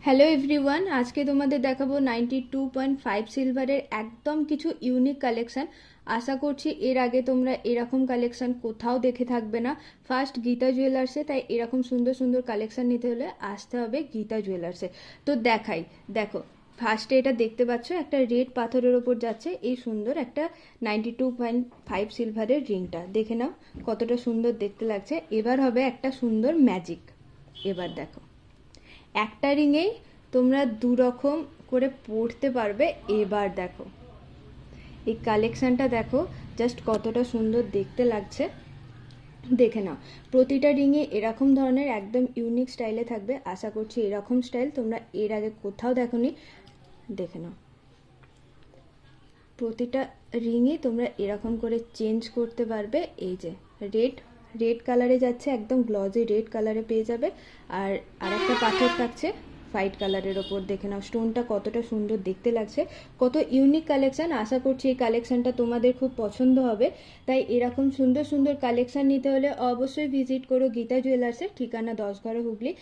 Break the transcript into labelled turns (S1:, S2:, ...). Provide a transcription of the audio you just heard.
S1: Hello everyone, আজকে তোমাদের দেখাবো 92.5 সিলভারের একদম কিছু ইউনিক কালেকশন। আশা করছি এর আগে তোমরা এরকম কালেকশন কোথাও দেখে থাকবে না। ফার্স্ট গীতা জুয়েলার্সে, তাই এরকম সুন্দর সুন্দর কালেকশন নিতে হলে আসতে হবে গীতা জুয়েলার্সে। তো দেখাই, দেখো ফার্স্টে এটা দেখতে পাচ্ছ, একটা রেড পাথরের ওপর যাচ্ছে এই সুন্দর একটা 92.5 সিলভারের রিংটা। দেখে নাও কতটা সুন্দর দেখতে লাগছে। এবার হবে একটা সুন্দর ম্যাজিক। এবার দেখো, একটা রিংয়েই তোমরা দু রকম করে পড়তে পারবে। এবার দেখো এই কালেকশানটা দেখো, জাস্ট কতটা সুন্দর দেখতে লাগছে। দেখে নাও, প্রতিটা রিংয়ে এরকম ধরনের একদম ইউনিক স্টাইলে থাকবে। আশা করছি এরকম স্টাইল তোমরা এর আগে কোথাও দেখোনি। দেখে নাও, প্রতিটা রিংয়ে তোমরা এরকম করে চেঞ্জ করতে পারবে। এই যে রেড রেড কালারে যাচ্ছে, একদম গ্লজি রেড কালারে পেয়ে যাবে। আর আরেকটা পাথর থাকছে হোয়াইট কালারের ওপর। দেখে নাও স্টোনটা কতটা সুন্দর দেখতে লাগছে, কত ইউনিক কালেকশন। আশা করছি এই কালেকশনটা তোমাদের খুব পছন্দ হবে। তাই এরকম সুন্দর সুন্দর কালেকশন নিতে হলে অবশ্যই ভিজিট করো গীতা জুয়েলার্সের, ঠিকানা 10 ঘর হুগলি।